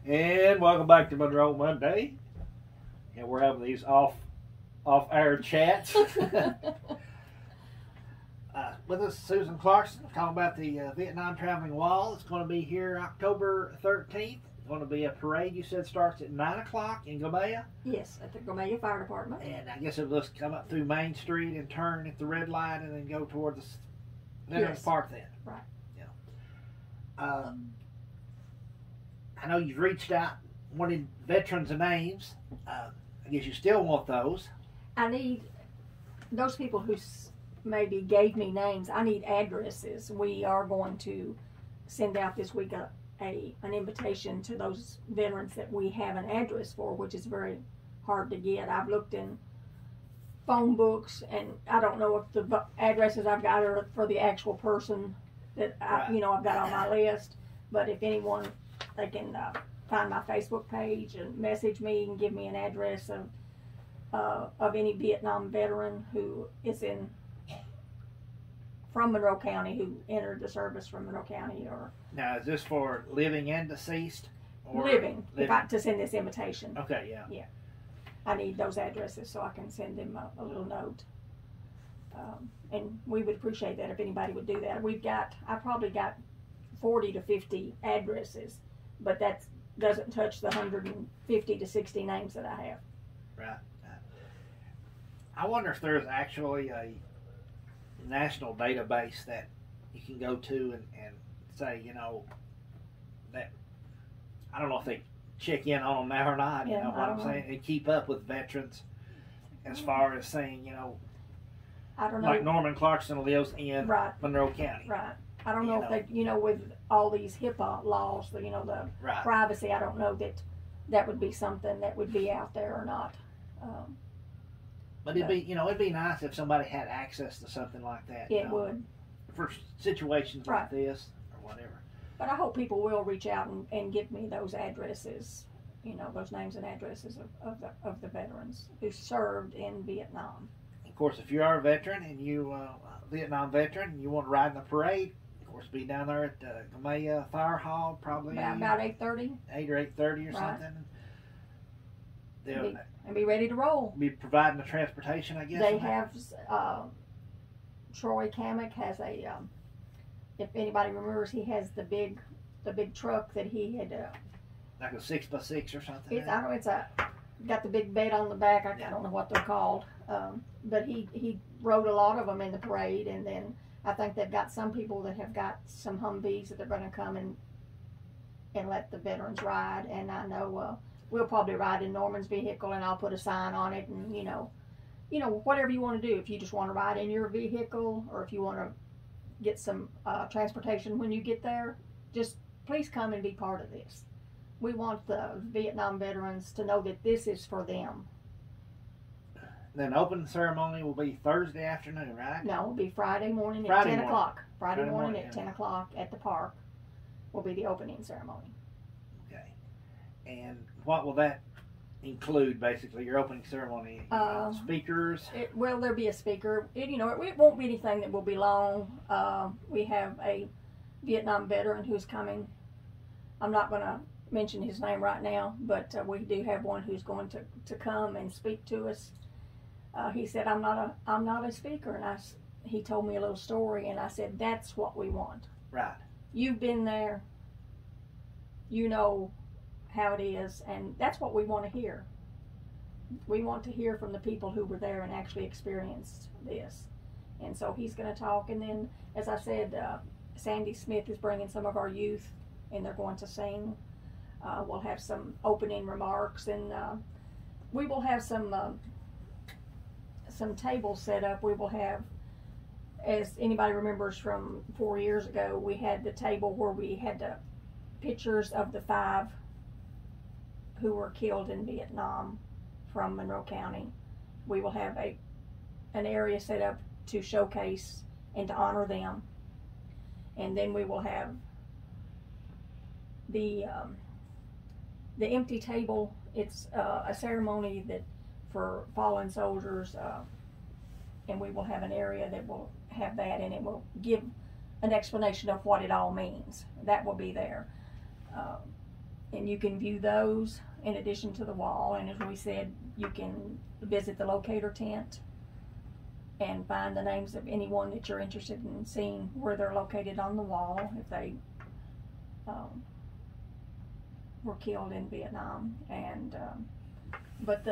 And welcome back to Monroe Monday. And we're having these off-air chats. With us, Susan Clarkson, talking about the Vietnam Traveling Wall. It's going to be here October 13th. It's going to be a parade, you said, starts at 9 o'clock in Gomea. Yes, at the Gomea Fire Department. And I guess it'll just come up through Main Street and turn at the red light and then go toward the Veterans Park then. Right. Yeah. I know you've reached out, wanted veterans' names. I guess you still want those. I need those people who maybe gave me names. I need addresses. We are going to send out this week an invitation to those veterans that we have an address for, which is very hard to get. I've looked in phone books, and I don't know if the addresses I've got are for the actual person that I've got on my list. But if anyone, they can find my Facebook page and message me and give me an address of any Vietnam veteran who is from Monroe County, who entered the service from Monroe County. Or now, is this for living and deceased? Or living. To send this invitation. Okay, yeah. Yeah. I need those addresses so I can send them a little note. And we would appreciate that if anybody would do that. I probably got 40 to 50 addresses, but that doesn't touch the 150 to 60 names that I have. Right. I wonder if there's actually a national database that you can go to and say, that, I don't know if they check in on them now or not, you know what I'm saying? They keep up with veterans as far as saying, I don't know. Like Norman Clarkson lives in Monroe County. Right. I don't know if they, with all these HIPAA laws, the privacy, I don't know that would be something that would be out there or not. But it'd be nice if somebody had access to something like that. It would. For situations like this or whatever. But I hope people will reach out and give me those addresses, those names and addresses of the veterans who served in Vietnam. Of course, if you are a veteran and you a Vietnam veteran and you want to ride in the parade, of course, be down there at the Gomea Fire Hall, probably about 8:30. 8 or 8:30 or something. And be ready to roll. Be providing the transportation, I guess. They have Troy Kamek has a. If anybody remembers, he has the big truck that he had. Like a 6x6 or something. It's got the big bed on the back. I don't know what they're called. But he rode a lot of them in the parade, and then I think they've got some people that have got some Humvees that they're going to come and let the veterans ride. And I know we'll probably ride in Norman's vehicle, and I'll put a sign on it, and whatever you want to do. If you just want to ride in your vehicle, or if you want to get some transportation when you get there, just please come and be part of this. We want the Vietnam veterans to know that this is for them. Then opening ceremony will be Thursday afternoon, right? No, it'll be Friday morning at 10 o'clock. Friday morning at 10 o'clock at the park will be the opening ceremony. Okay. And what will that include, basically, your opening ceremony? Speakers? There'll be a speaker. It won't be anything that will be long. We have a Vietnam veteran who's coming. I'm not going to mention his name right now, but we do have one who's going to come and speak to us. He said, I'm not a speaker, and he told me a little story, and I said, that's what we want. Right. You've been there. You know how it is, and that's what we want to hear. We want to hear from the people who were there and actually experienced this. And so he's going to talk, and then, as I said, Sandy Smith is bringing some of our youth, and they're going to sing. We'll have some opening remarks, and we will have some tables set up. We will have, as anybody remembers from 4 years ago, we had the table where we had the pictures of the 5 who were killed in Vietnam from Monroe County. We will have an area set up to showcase and to honor them. And then we will have the empty table. It's a ceremony that for fallen soldiers, and we will have an area that will have that, and it will give an explanation of what it all means. That will be there. and you can view those in addition to the wall. And as we said, you can visit the locator tent and find the names of anyone that you're interested in seeing where they're located on the wall if they were killed in Vietnam. And but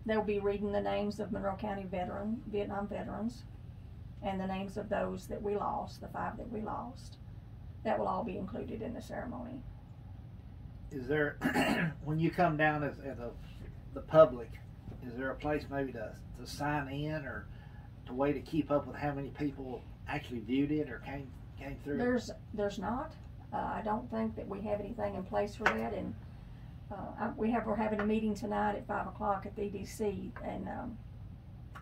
they'll be reading the names of Monroe County Vietnam veterans, and the names of those that we lost, the 5 that we lost. That will all be included in the ceremony. Is there, when you come down as the public, is there a place maybe to sign in, or a way to keep up with how many people actually viewed it or came through? There's not. I don't think that we have anything in place for that, and we're having a meeting tonight at 5 o'clock at the EDC, and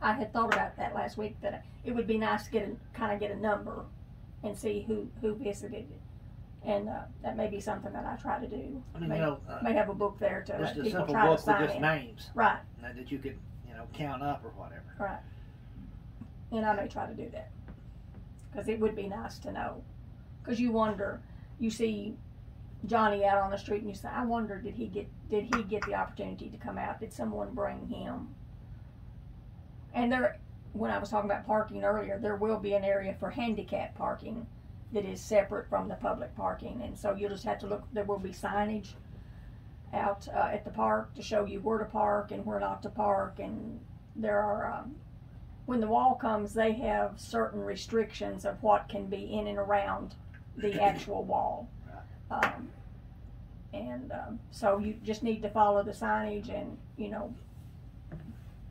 I had thought about that last week, that it would be nice to get a number and see who visited it. And that may be something that I try to do. I mean, may have a book there to just let a people simple try book to sign with just in. names, Right? That you could count up or whatever. Right. And I may try to do that, because it would be nice to know. Because you wonder, you see Johnny out on the street and you say, I wonder, did he get the opportunity to come out? Did someone bring him? And when I was talking about parking earlier, there will be an area for handicap parking that is separate from the public parking, and so you'll just have to look. There will be signage out at the park to show you where to park and where not to park, and there are when the wall comes, they have certain restrictions of what can be in and around the actual wall. So you just need to follow the signage and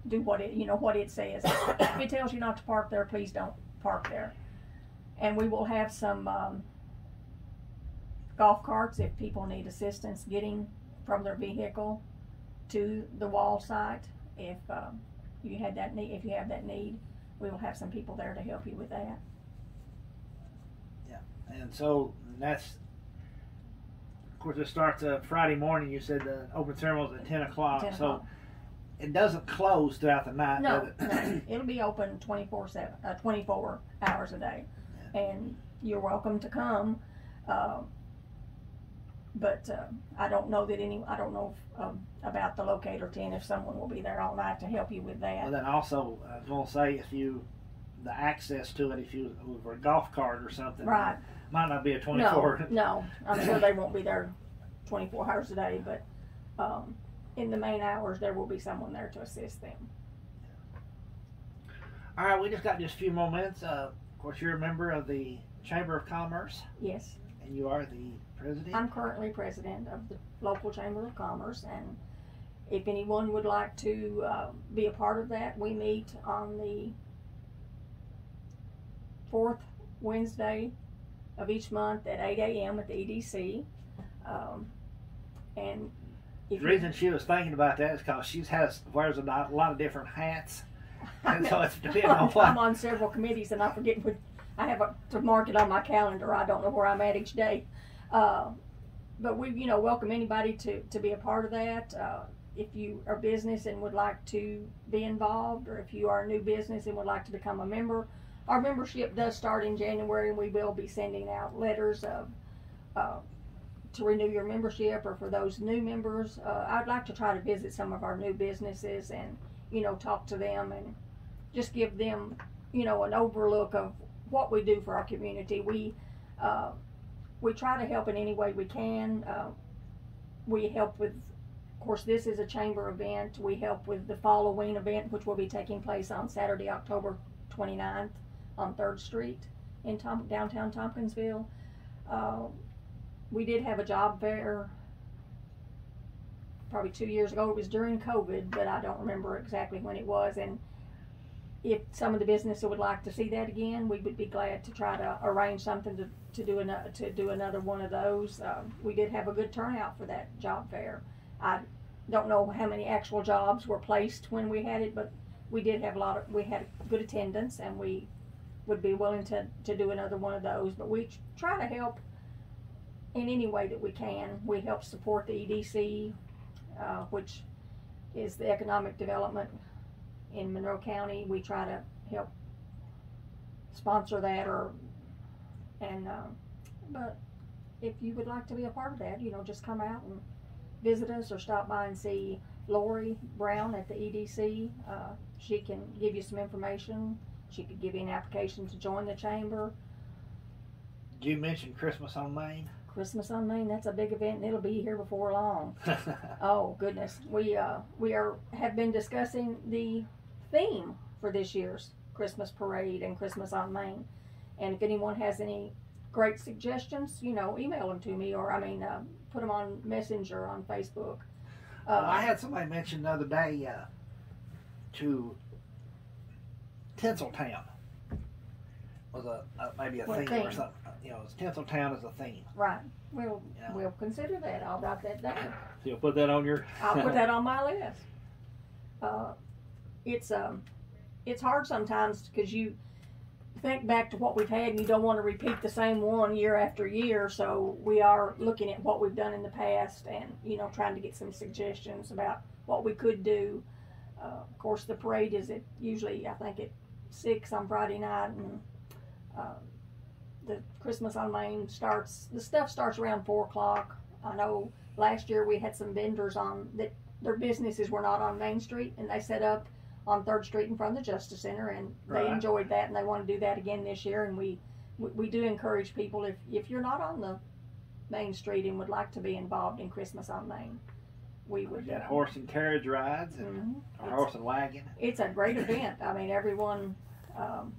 do what it says. If it tells you not to park there, please don't park there. And we will have some golf carts if people need assistance getting from their vehicle to the wall site. If you have that need, we will have some people there to help you with that. Yeah, and so that's, of course, it starts Friday morning. You said the open ceremony is at 10 o'clock. 10 so o'clock. It doesn't close throughout the night. No, it'll be open 24 hours a day. And you're welcome to come, but I don't know about the locator tent, if someone will be there all night to help you with that. Well, then also, I was going to say, the access to it, if you were a golf cart or something, right, might not be a 24. No, I'm sure they won't be there 24 hours a day, but in the main hours there will be someone there to assist them. All right, we just got just a few more minutes. Of course, you're a member of the Chamber of Commerce. Yes. And you are the president? I'm currently president of the local Chamber of Commerce, and if anyone would like to be a part of that, we meet on the 4th Wednesday of each month at 8 a.m. at the EDC. And the reason she was thinking about that is because she wears a lot of different hats. And so it's depending on what. I'm on several committees, and I forget I have to mark it on my calendar. I don't know where I'm at each day. But we, welcome anybody to be a part of that. If you are a business and would like to be involved, or if you are a new business and would like to become a member, our membership does start in January, and we will be sending out letters to renew your membership, or for those new members. I'd like to try to visit some of our new businesses and talk to them and just give them an overlook of what we do for our community. We try to help in any way we can. We help with, of course, this is a chamber event. We help with the Halloween event, which will be taking place on Saturday, October 29th on 3rd Street in downtown Tompkinsville. We did have a job fair probably 2 years ago. It was during COVID, but I don't remember exactly when it was. And if some of the businesses would like to see that again, we would be glad to try to arrange something to do another one of those. We did have a good turnout for that job fair. I don't know how many actual jobs were placed when we had it, but we did have we had good attendance, and we would be willing to do another one of those. But we try to help in any way that we can. We help support the EDC, which is the economic development in Monroe County. We try to help sponsor that, but if you would like to be a part of that, just come out and visit us or stop by and see Lori Brown at the EDC. She can give you some information. She could give you an application to join the chamber. Did you mention Christmas on Main? Christmas on Main, that's a big event, and it'll be here before long. Oh goodness, we have been discussing the theme for this year's Christmas parade and Christmas on Main. And if anyone has any great suggestions, email them to me, or put them on Messenger on Facebook. Well, I had somebody mention the other day to Tinseltown was maybe a theme or something. Tinseltown is a theme. Right. We'll consider that. I'll write that down. So you'll put that on your. I'll put that on my list. It's hard sometimes because you think back to what we've had and you don't want to repeat the same one year after year. So we are looking at what we've done in the past and trying to get some suggestions about what we could do. Of course, the parade is usually I think at 6 on Friday night, and the Christmas on Main the stuff starts around 4 o'clock. I know last year we had some vendors that their businesses were not on Main Street, and they set up on 3rd Street in front of the Justice Center, and they enjoyed that, and they want to do that again this year. And we do encourage people, if you're not on the Main Street and would like to be involved in Christmas on Main, we would. Got horse and carriage rides and horse and wagon. It's a great event. Everyone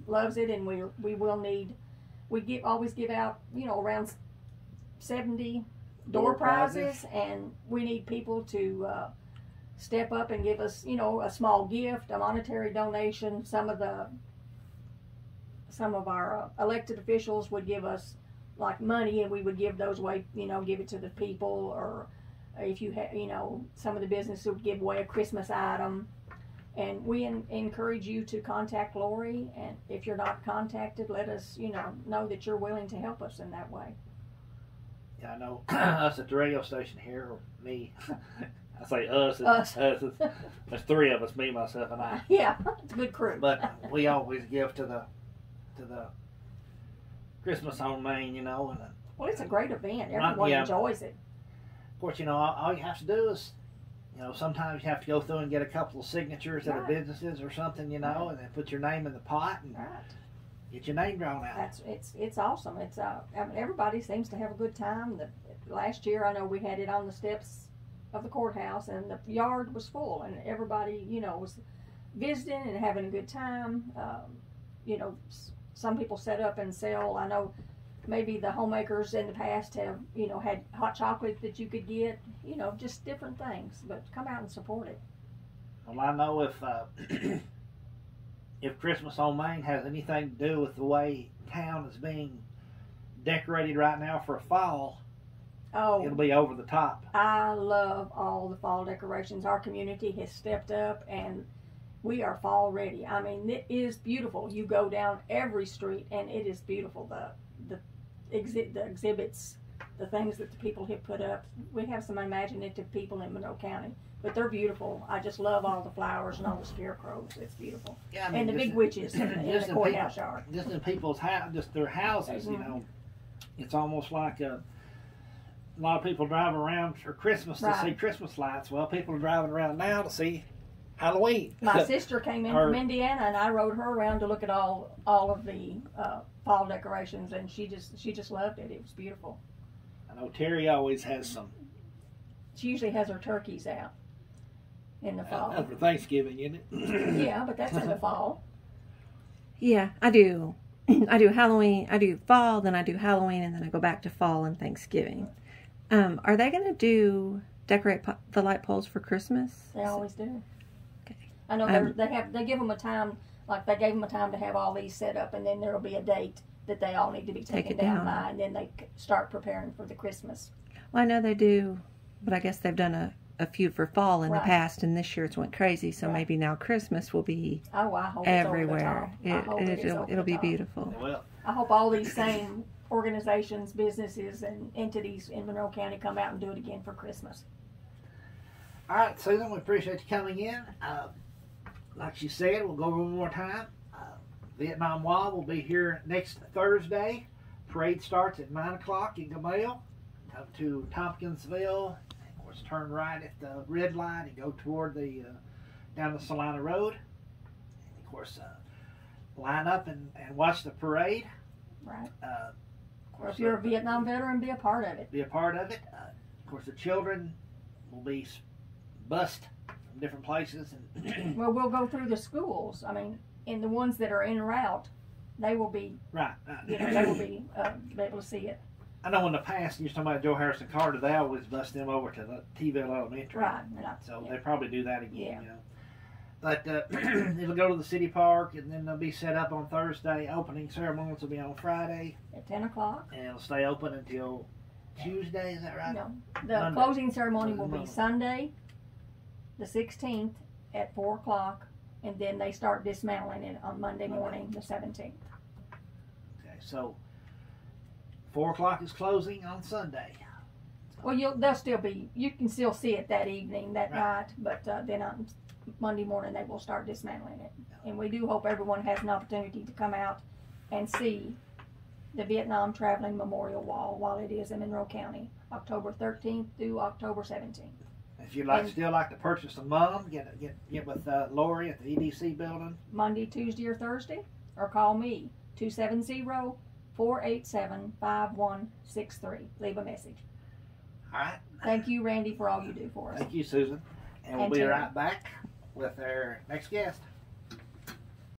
loves it, and we will need. We always give out around 70 door prizes, and we need people to step up and give us a small gift, a monetary donation. Some of our elected officials would give us like money, and we would give those away, give it to the people, or if you have, some of the businesses would give away a Christmas item. And we encourage you to contact Lori, and if you're not contacted, let us know that you're willing to help us in that way. Yeah, I know us at the radio station here, or me, I say us. There's 3 of us, me, myself, and I. Yeah, it's a good crew. But we always give to the Christmas on Main, and well, it's a great event. Everyone enjoys it. Of course, all you have to do is, sometimes you have to go through and get a couple of signatures at businesses or something, and then put your name in the pot and get your name drawn out. It's awesome. It's everybody seems to have a good time. Last year, I know we had it on the steps of the courthouse, and the yard was full, and everybody was visiting and having a good time. Some people set up and sell. I know maybe the homemakers in the past have had hot chocolate that you could get, just different things. But come out and support it. Well, I know if Christmas on Main has anything to do with the way town is being decorated right now for fall, it'll be over the top. I love all the fall decorations. Our community has stepped up, and we are fall ready. It is beautiful. You go down every street, and it is beautiful. The exhibits, the things that the people have put up. We have some imaginative people in Monroe County, but they're beautiful. I just love all the flowers and all the scarecrows. It's beautiful. Yeah, and the big witches in the courthouse yard. Just in people's just their houses, It's almost like a lot of people drive around for Christmas to see Christmas lights. Well, people are driving around now to see Halloween. My sister came in from Indiana, and I rode her around to look at all of the fall decorations, and she just loved it. It was beautiful. I know Terry always has some. She usually has her turkeys out in the fall. That's for Thanksgiving, isn't it? Yeah, but that's in the fall. Yeah, I do. I do Halloween. I do fall, then I do Halloween, and then I go back to fall and Thanksgiving. Are they going to decorate the light poles for Christmas? They always do. I know they give them a time, like they gave them a time to have all these set up, and then there will be a date that they all need to be taken down by, and then they start preparing for the Christmas. Well, I know they do, but I guess they've done a few for fall in the past, and this year it's went crazy, so maybe now Christmas will be I hope everywhere. It'll be beautiful. Well, I hope all these same organizations, businesses, and entities in Monroe County come out and do it again for Christmas. All right, Susan, we appreciate you coming in. Like she said, we'll go over one more time. Vietnam Wall will be here next Thursday. Parade starts at 9 o'clock in Gamale. up to Tompkinsville. Of course, turn right at the red light and go toward the down the Salina Road. And of course, line up and watch the parade. Right. Of Or course, if you're a Vietnam veteran, be a part of it. be a part of it. Of course, the children will be bused from different places. And Well, we'll go through the schools. I mean, and the ones that are en route, they will be, right. you know, they will be able to see it. I know in the past, you was talking about Joe Harrison Carter, they always bust them over to the T-ville Elementary. Right. So Yeah. they probably do that again, Yeah. you know. But it'll go to the city park, and then they'll be set up on Thursday. Opening ceremonies will be on Friday, At 10 o'clock. and it'll stay open until Tuesday. Is that right? No. The Monday. closing ceremony will be Monday. Sunday, the 16th at 4 o'clock, and then they start dismantling it on Monday morning, the 17th. Okay, so 4 o'clock is closing on Sunday. Well, they'll still be, you can still see it that evening, that Right. night, but then on Monday morning they will start dismantling it. And we do hope everyone has an opportunity to come out and see the Vietnam Traveling Memorial Wall while it is in Monroe County, October 13th through October 17th. If you'd And- still like to purchase a mum, get with Lori at the EDC building. Monday, Tuesday, or Thursday, or call me, 270-487-5163. Leave a message. All right. Thank you, Randy, for all you do for us. Thank you, Susan. And we'll And be Terry. right back with our next guest.